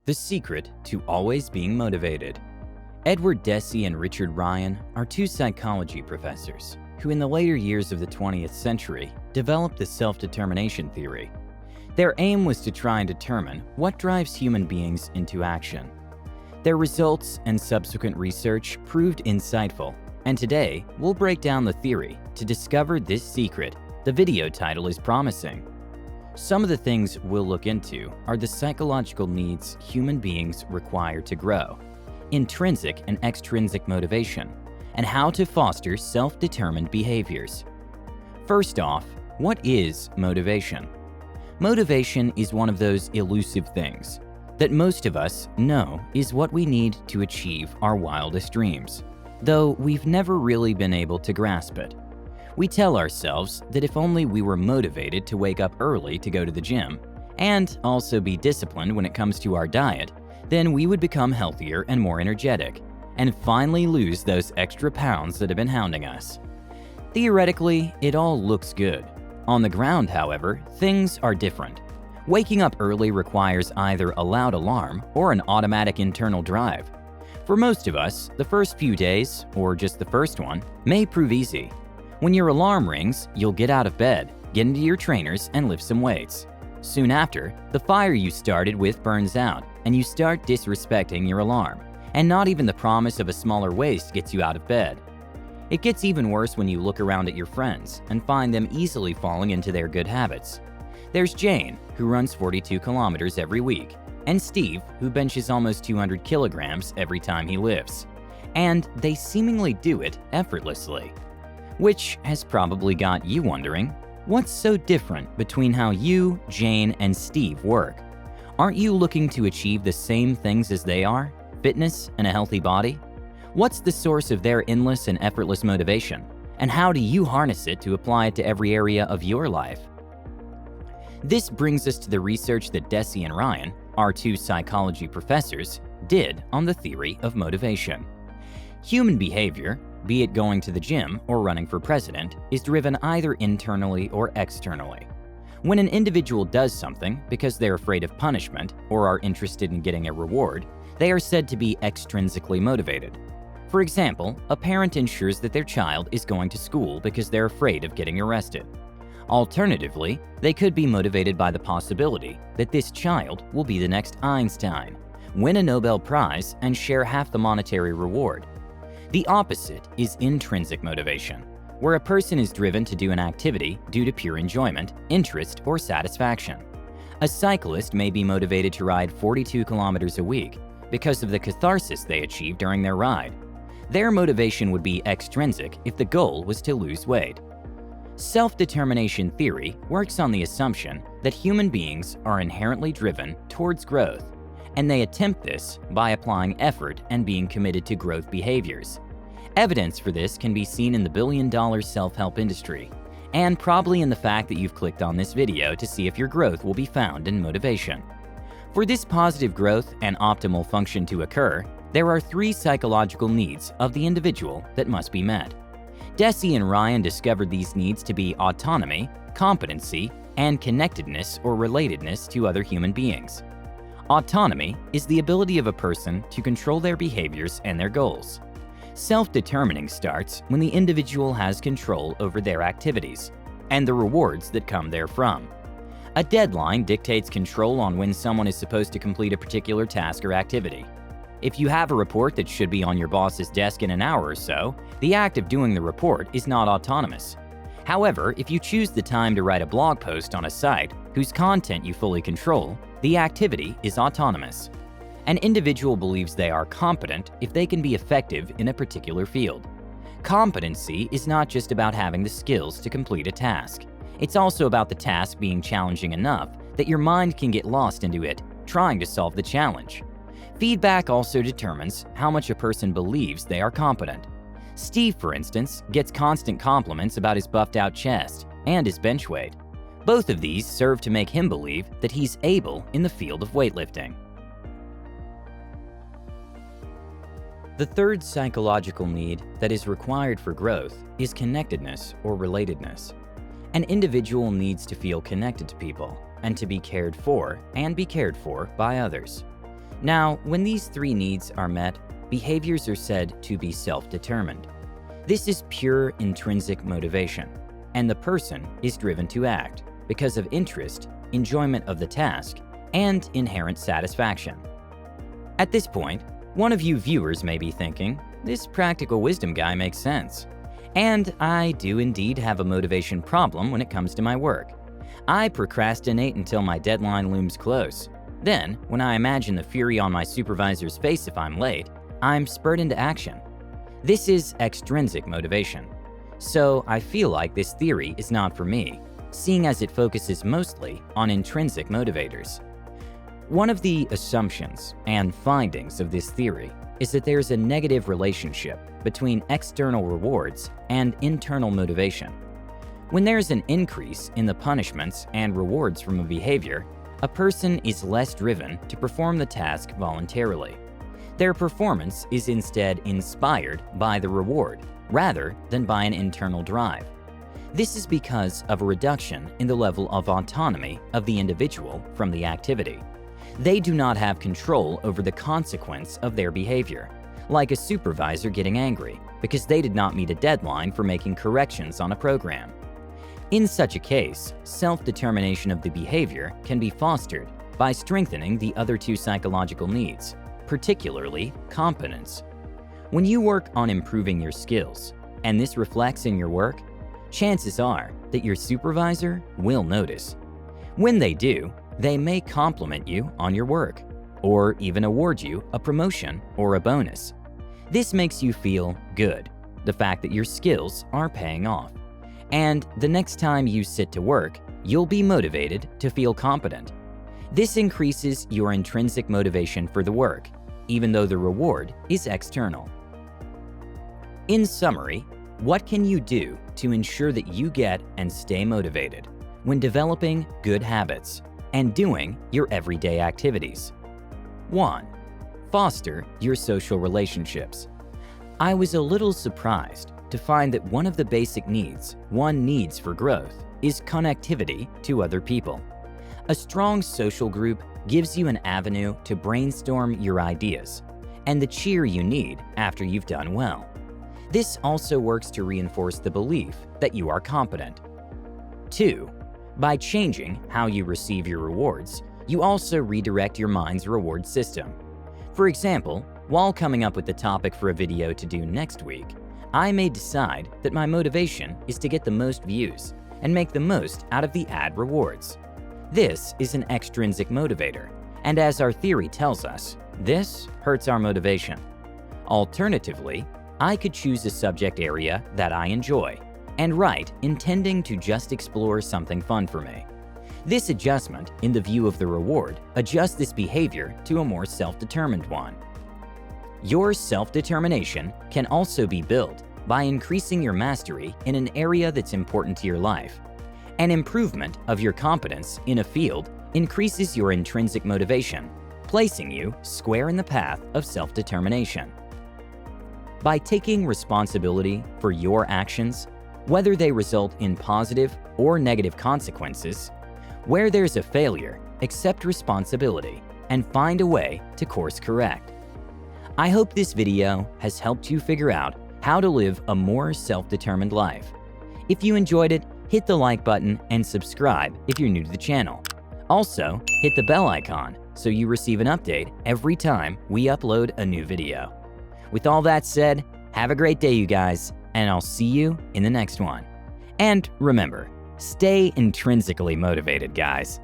The secret to always being motivated. Edward Deci and Richard Ryan are two psychology professors who in the later years of the 20th century developed the self-determination theory. Their aim was to try and determine what drives human beings into action. Their results and subsequent research proved insightful, and today we'll break down the theory to discover this secret the video title is promising. Some of the things we'll look into are the psychological needs human beings require to grow, intrinsic and extrinsic motivation, and how to foster self-determined behaviors. First off, what is motivation? Motivation is one of those elusive things that most of us know is what we need to achieve our wildest dreams, though we've never really been able to grasp it. We tell ourselves that if only we were motivated to wake up early to go to the gym, and also be disciplined when it comes to our diet, then we would become healthier and more energetic, and finally lose those extra pounds that have been hounding us. Theoretically, it all looks good. On the ground, however, things are different. Waking up early requires either a loud alarm or an automatic internal drive. For most of us, the first few days, or just the first one, may prove easy. When your alarm rings, you'll get out of bed, get into your trainers, and lift some weights. Soon after, the fire you started with burns out, and you start disrespecting your alarm, and not even the promise of a smaller waist gets you out of bed. It gets even worse when you look around at your friends and find them easily falling into their good habits. There's Jane, who runs 42 kilometers every week, and Steve, who benches almost 200 kilograms every time he lifts. And they seemingly do it effortlessly. Which has probably got you wondering, what's so different between how you, Jane, and Steve work? Aren't you looking to achieve the same things as they are? Fitness and a healthy body? What's the source of their endless and effortless motivation? And how do you harness it to apply it to every area of your life? This brings us to the research that Deci and Ryan, our two psychology professors, did on the theory of motivation. Human behavior, be it going to the gym or running for president, is driven either internally or externally. When an individual does something because they're afraid of punishment or are interested in getting a reward, they are said to be extrinsically motivated. For example, a parent ensures that their child is going to school because they're afraid of getting arrested. Alternatively, they could be motivated by the possibility that this child will be the next Einstein, win a Nobel Prize, and share half the monetary reward. The opposite is intrinsic motivation, where a person is driven to do an activity due to pure enjoyment, interest, or satisfaction. A cyclist may be motivated to ride 42 kilometers a week because of the catharsis they achieve during their ride. Their motivation would be extrinsic if the goal was to lose weight. Self-determination theory works on the assumption that human beings are inherently driven towards growth, and they attempt this by applying effort and being committed to growth behaviors. Evidence for this can be seen in the billion-dollar self-help industry, and probably in the fact that you've clicked on this video to see if your growth will be found in motivation. For this positive growth and optimal function to occur, there are three psychological needs of the individual that must be met. Deci and Ryan discovered these needs to be autonomy, competency, and connectedness or relatedness to other human beings. Autonomy is the ability of a person to control their behaviors and their goals. Self-determining starts when the individual has control over their activities and the rewards that come therefrom. A deadline dictates control on when someone is supposed to complete a particular task or activity. If you have a report that should be on your boss's desk in an hour or so, the act of doing the report is not autonomous. However, if you choose the time to write a blog post on a site whose content you fully control, the activity is autonomous. An individual believes they are competent if they can be effective in a particular field. Competency is not just about having the skills to complete a task. It's also about the task being challenging enough that your mind can get lost into it, trying to solve the challenge. Feedback also determines how much a person believes they are competent. Steve, for instance, gets constant compliments about his buffed-out chest and his bench weight. Both of these serve to make him believe that he's able in the field of weightlifting. The third psychological need that is required for growth is connectedness or relatedness. An individual needs to feel connected to people and to be cared for and be cared for by others. Now, when these three needs are met, behaviors are said to be self-determined. This is pure intrinsic motivation, and the person is driven to act because of interest, enjoyment of the task, and inherent satisfaction. At this point, one of you viewers may be thinking, this practical wisdom guy makes sense. And I do indeed have a motivation problem when it comes to my work. I procrastinate until my deadline looms close. Then, when I imagine the fury on my supervisor's face if I'm late, I'm spurred into action. This is extrinsic motivation. So I feel like this theory is not for me, seeing as it focuses mostly on intrinsic motivators. One of the assumptions and findings of this theory is that there's a negative relationship between external rewards and internal motivation. When there's an increase in the punishments and rewards from a behavior, a person is less driven to perform the task voluntarily. Their performance is instead inspired by the reward rather than by an internal drive. This is because of a reduction in the level of autonomy of the individual from the activity. They do not have control over the consequence of their behavior, like a supervisor getting angry because they did not meet a deadline for making corrections on a program. In such a case, self-determination of the behavior can be fostered by strengthening the other two psychological needs, particularly competence. When you work on improving your skills, and this reflects in your work, chances are that your supervisor will notice. When they do, they may compliment you on your work, or even award you a promotion or a bonus. This makes you feel good, the fact that your skills are paying off. And the next time you sit to work, you'll be motivated to feel competent. This increases your intrinsic motivation for the work, even though the reward is external. In summary, what can you do to ensure that you get and stay motivated when developing good habits and doing your everyday activities? 1. Foster your social relationships. I was a little surprised to find that one of the basic needs one needs for growth is connectivity to other people. A strong social group gives you an avenue to brainstorm your ideas and the cheer you need after you've done well. This also works to reinforce the belief that you are competent. 2. By changing how you receive your rewards, you also redirect your mind's reward system. For example, while coming up with the topic for a video to do next week, I may decide that my motivation is to get the most views and make the most out of the ad rewards. This is an extrinsic motivator, and as our theory tells us, this hurts our motivation. Alternatively, I could choose a subject area that I enjoy and write intending to just explore something fun for me. This adjustment in the view of the reward adjusts this behavior to a more self-determined one. Your self-determination can also be built by increasing your mastery in an area that's important to your life. An improvement of your competence in a field increases your intrinsic motivation, placing you square in the path of self-determination. By taking responsibility for your actions, whether they result in positive or negative consequences, where there's a failure, accept responsibility and find a way to course correct. I hope this video has helped you figure out how to live a more self-determined life. If you enjoyed it, hit the like button and subscribe if you're new to the channel. Also, hit the bell icon so you receive an update every time we upload a new video. With all that said, have a great day, you guys, and I'll see you in the next one. And remember, stay intrinsically motivated, guys.